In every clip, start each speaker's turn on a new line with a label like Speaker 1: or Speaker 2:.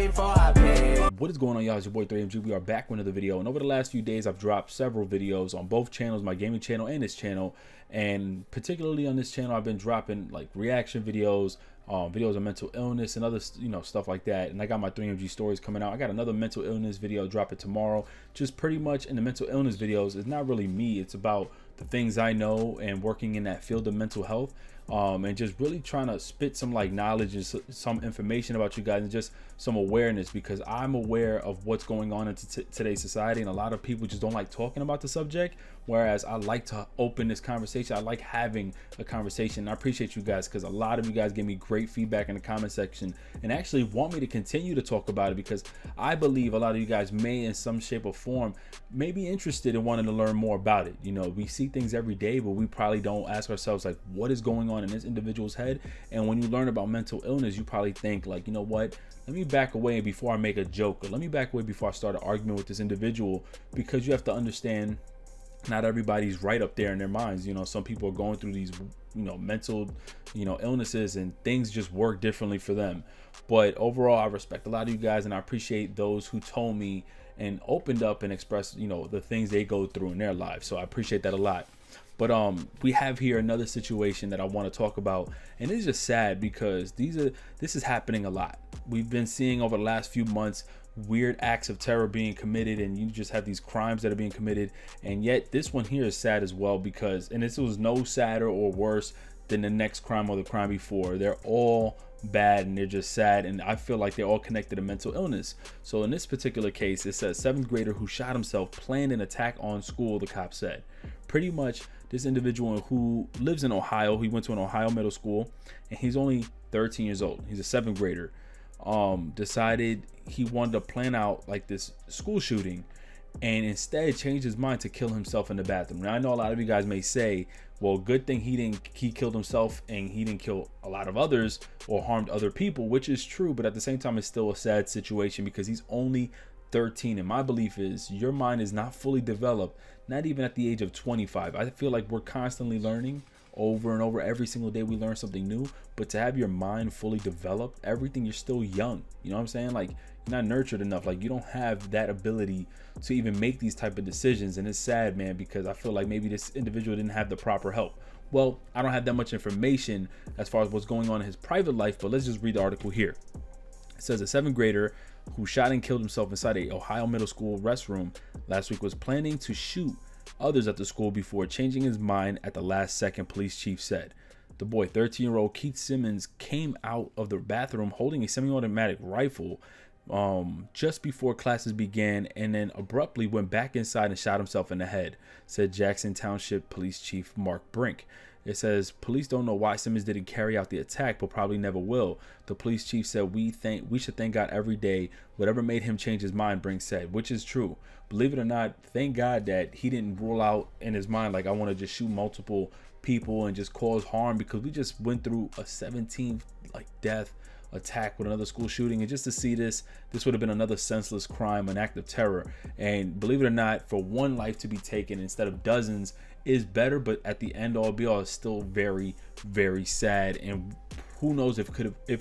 Speaker 1: before I pay.
Speaker 2: What is going on, y'all? It's your boy 3MG. We are back with another video, and over the last few days I've dropped several videos on both channels, my gaming channel and this channel. And particularly on this channel, I've been dropping like reaction videos, videos of mental illness and other stuff like that. And I got my 3MG stories coming out. I got another mental illness video dropping tomorrow. Just pretty much in the mental illness videos, it's not really me, it's about the things I know and working in that field of mental health, and just really trying to spit some like knowledge and some information about you guys and just some awareness, because I'm aware of what's going on in today's society, and a lot of people just don't like talking about the subject, whereas I like to open this conversation. I like having a conversation. I appreciate you guys, because a lot of you guys give me great feedback in the comment section and actually want me to continue to talk about it, because I believe a lot of you guys may in some shape or form may be interested in wanting to learn more about it. You know, we see things every day, but we probably don't ask ourselves like, what is going on in this individual's head? And when you learn about mental illness, you probably think like, you know what, let me back away before I make a joke, or let me back away before I start an argument with this individual, because you have to understand not everybody's right up there in their minds. You know, some people are going through these mental illnesses, and things just work differently for them. But overall, I respect a lot of you guys, and I appreciate those who told me and opened up and expressed the things they go through in their lives. So I appreciate that a lot. But we have here another situation that I want to talk about, and it's just sad because this is happening a lot. We've been seeing over the last few months weird acts of terror being committed, and you just have these crimes that are being committed. And yet this one here is sad as well, because, and this was no sadder or worse than the next crime or the crime before. They're all bad and they're just sad, and I feel like they're all connected to mental illness. So in this particular case, it says 7th grader who shot himself planned an attack on school, the cop said. Pretty much this individual who lives in Ohio, he went to an Ohio middle school, and he's only 13 years old. He's a 7th grader. Decided he wanted to plan out like this school shooting, and instead changed his mind to kill himself in the bathroom. Now I know a lot of you guys may say, well, good thing he killed himself and he didn't kill a lot of others or harmed other people, which is true, but at the same time it's still a sad situation because he's only 13. And my belief is your mind is not fully developed, not even at the age of 25. I feel like we're constantly learning over and over. Every single day we learn something new, but to have your mind fully developed, everything, you're still young. You know what I'm saying? Like, you're not nurtured enough. Like, you don't have that ability to even make these type of decisions. And it's sad, man, because I feel like maybe this individual didn't have the proper help. Well, I don't have that much information as far as what's going on in his private life, but let's just read the article here. It says a 7th grader who shot and killed himself inside a Ohio middle school restroom last week was planning to shoot others at the school before changing his mind at the last second, police chief said. The boy, 13-year-old Keith Simmons, came out of the bathroom holding a semi-automatic rifle just before classes began, and then abruptly went back inside and shot himself in the head, said Jackson Township Police Chief Mark Brink. It says police don't know why Simmons didn't carry out the attack, but probably never will. The police chief said we should thank God every day, whatever made him change his mind, Brink said, which is true. Believe it or not, thank God that he didn't rule out in his mind like, I want to just shoot multiple people and just cause harm, because we just went through a 17th like death attack with another school shooting, and just to see this would have been another senseless crime, an act of terror. And believe it or not, for one life to be taken instead of dozens is better, but at the end all be all, it's still very, very sad, and who knows if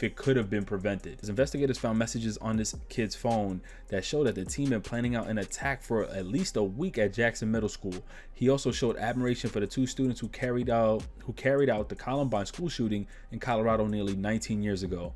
Speaker 2: it could have been prevented. As investigators found messages on this kid's phone that showed that the team had planning out an attack for at least a week at Jackson Middle School. He also showed admiration for the 2 students who carried out the Columbine school shooting in Colorado nearly 19 years ago.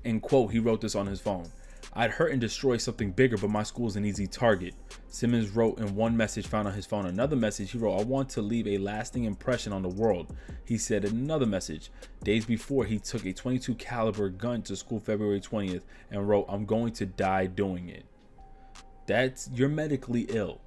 Speaker 2: In quote, he wrote this on his phone. I'd hurt and destroy something bigger, but my school's an easy target. Simmons wrote in one message found on his phone. Another message he wrote, I want to leave a lasting impression on the world. He said in another message, days before, he took a .22 caliber gun to school February 20th and wrote, I'm going to die doing it. You're medically ill.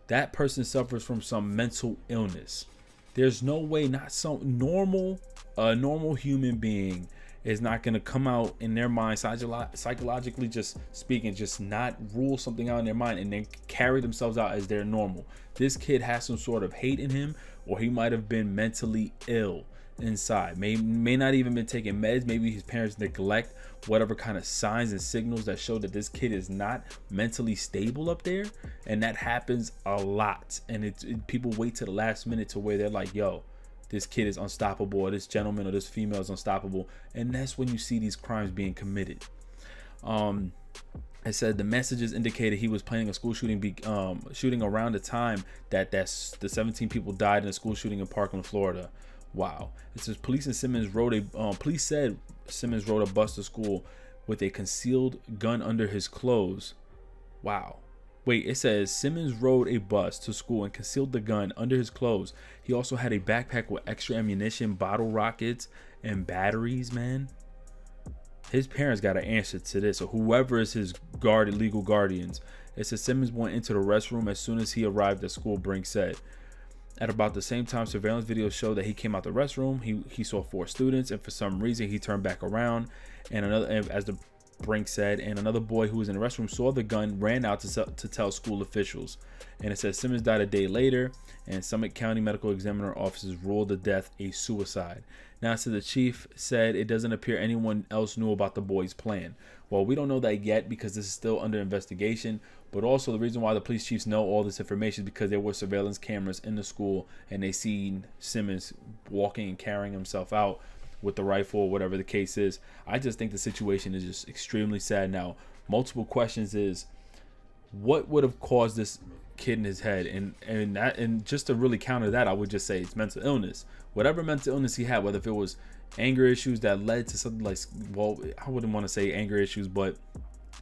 Speaker 2: That person suffers from some mental illness. There's no way not some normal human being is not going to come out in their mind psychologically just speaking, just not rule something out in their mind and then carry themselves out as they're normal. This kid has some sort of hate in him, or he might have been mentally ill inside, may not even been taking meds. Maybe his parents neglect whatever kind of signs and signals that show that this kid is not mentally stable up there. And that happens a lot, and people wait to the last minute to where they're like, yo, this kid is unstoppable, or this gentleman or this female is unstoppable, and that's when you see these crimes being committed. It said the messages indicated he was planning a school shooting shooting around the time that the 17 people died in a school shooting in Parkland, Florida. Wow. It says police said Simmons rode a bus to school with a concealed gun under his clothes. Wow. Wait, it says Simmons rode a bus to school and concealed the gun under his clothes. He also had a backpack with extra ammunition, bottle rockets, and batteries, man. His parents got to answer to this, or whoever is his legal guardians. It says Simmons went into the restroom as soon as he arrived at school, Brink said. At about the same time, surveillance videos show that he came out the restroom. He saw 4 students, and for some reason he turned back around. And as the Brink said, and another boy who was in the restroom saw the gun, ran out to tell school officials. And it says Simmons died a day later, and Summit County Medical Examiner officers ruled the death a suicide. Now, so the chief said it doesn't appear anyone else knew about the boy's plan. Well, we don't know that yet because this is still under investigation. But also the reason why the police chiefs know all this information is because there were surveillance cameras in the school and they seen Simmons walking and carrying himself out with the rifle or whatever the case is. I just think the situation is just extremely sad now. Multiple questions is, what would have caused this kid in his head? And just to really counter that, I would just say it's mental illness. Whatever mental illness he had, whether if it was anger issues that led to something like, well, I wouldn't want to say anger issues, but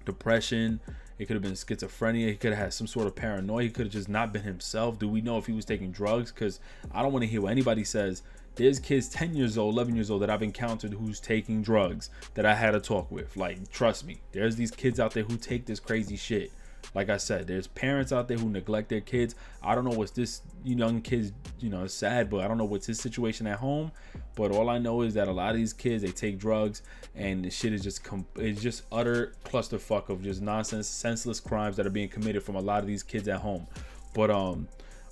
Speaker 2: depression. It could have been schizophrenia. He could have had some sort of paranoia. He could have just not been himself. Do we know if he was taking drugs? Because I don't want to hear what anybody says. There's kids 10 years old, 11 years old that I've encountered who's taking drugs that I had to talk with. Like, trust me, there's these kids out there who take this crazy shit. Like I said, there's parents out there who neglect their kids. I don't know what's this young kids, it's sad, but I don't know what's his situation at home. But all I know is that a lot of these kids, they take drugs, and the shit is just utter clusterfuck of just nonsense, senseless crimes that are being committed from a lot of these kids at home. But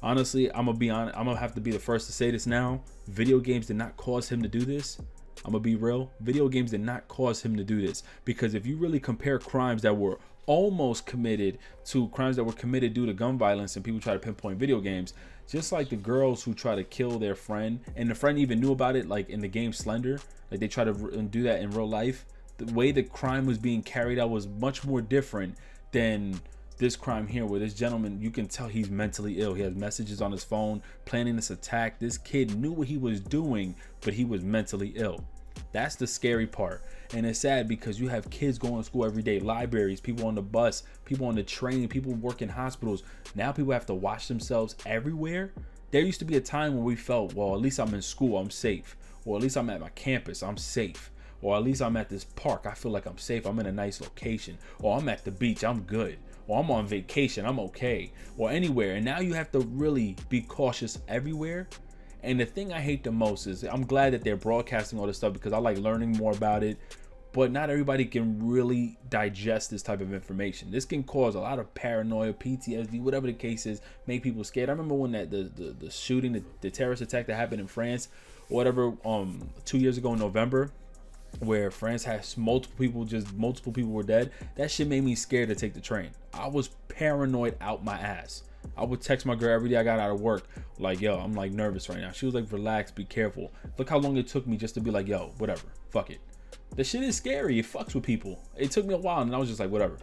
Speaker 2: honestly, I'm gonna be honest. I'm gonna have to be the first to say this now. Video games did not cause him to do this. I'm gonna be real. Video games did not cause him to do this, because if you really compare crimes that were almost committed to crimes that were committed due to gun violence, and people try to pinpoint video games, just like the girls who try to kill their friend, and the friend even knew about it, like in the game Slender, like they try to do that in real life. The way the crime was being carried out was much more different than this crime here, where this gentleman, you can tell he's mentally ill. He has messages on his phone planning this attack. This kid knew what he was doing, but he was mentally ill. That's the scary part. And it's sad because you have kids going to school every day, libraries, people on the bus, people on the train, people work in hospitals. Now people have to watch themselves everywhere. There used to be a time when we felt, well, at least I'm in school, I'm safe. Or at least I'm at my campus, I'm safe. Or at least I'm at this park, I feel like I'm safe, I'm in a nice location. Or I'm at the beach, I'm good. Or I'm on vacation, I'm okay. Or anywhere. And now you have to really be cautious everywhere. And the thing I hate the most is, I'm glad that they're broadcasting all this stuff because I like learning more about it. But not everybody can really digest this type of information. This can cause a lot of paranoia, PTSD, whatever the case is, make people scared. I remember when the shooting, the terrorist attack that happened in France, or whatever, 2 years ago in November, where France has multiple people were dead. That shit made me scared to take the train. I was paranoid out my ass. I would text my girl every day I got out of work, like, yo, I'm like nervous right now. She was like, relax, be careful. Look how long it took me just to be like, yo, whatever, fuck it. The shit is scary. It fucks with people. It took me a while, and I was just like, whatever.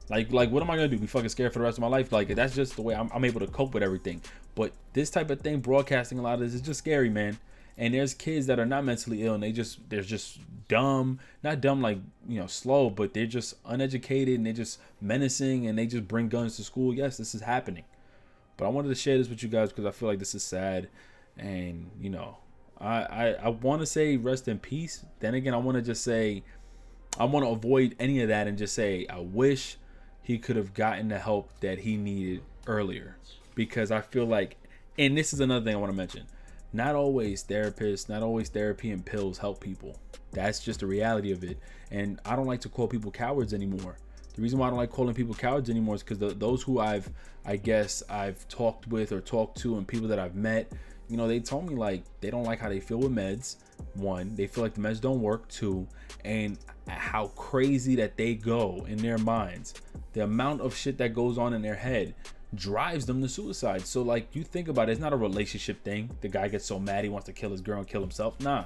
Speaker 2: Like what am I gonna do? Be fucking scared for the rest of my life? Like, that's just the way I'm able to cope with everything. But this type of thing, broadcasting a lot of this, is just scary, man. And there's kids that are not mentally ill, and they're just dumb. Not dumb like, slow, but they're just uneducated, and they're just menacing, and they just bring guns to school. Yes, this is happening. But I wanted to share this with you guys because I feel like this is sad. And, I want to say rest in peace. Then again, I want to just say, I want to avoid any of that and just say, I wish he could have gotten the help that he needed earlier. Because I feel like, and this is another thing I want to mention, not always therapists, not always therapy and pills help people. That's just the reality of it. And I don't like to call people cowards anymore. The reason why I don't like calling people cowards anymore is because those who I've talked with or talked to, and people that I've met, they told me like they don't like how they feel with meds. One, they feel like the meds don't work. Two, and how crazy that they go in their minds. The amount of shit that goes on in their head drives them to suicide. So like, you think about it, it's not a relationship thing. The guy gets so mad he wants to kill his girl and kill himself. Nah,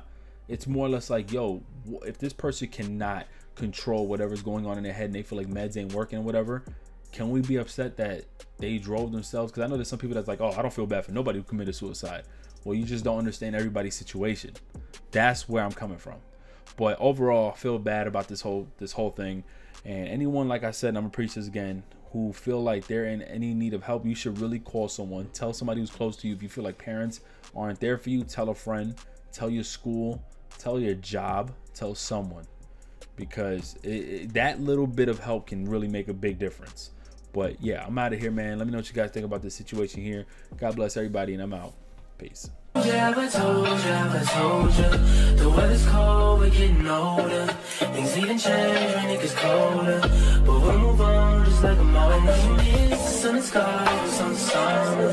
Speaker 2: it's more or less like, yo, if this person cannot control whatever's going on in their head and they feel like meds ain't working or whatever, can we be upset that they drove themselves? Because I know there's some people that's like, oh, I don't feel bad for nobody who committed suicide. Well, you just don't understand everybody's situation. That's where I'm coming from. But overall, I feel bad about this whole thing. And anyone, like I said, and I'm gonna preach this again, who feel like they're in any need of help, you should really call someone. Tell somebody who's close to you. If you feel like parents aren't there for you, tell a friend, tell your school, tell your job, tell someone. Because that little bit of help can really make a big difference. But yeah, I'm out of here, man. Let me know what you guys think about this situation here. God bless everybody, and I'm out. Peace.
Speaker 1: Yeah, I told you, the weather's cold, we're getting older. Things even change when it gets colder. But we'll move on just like a moment. The sun is sky, it's on the summer.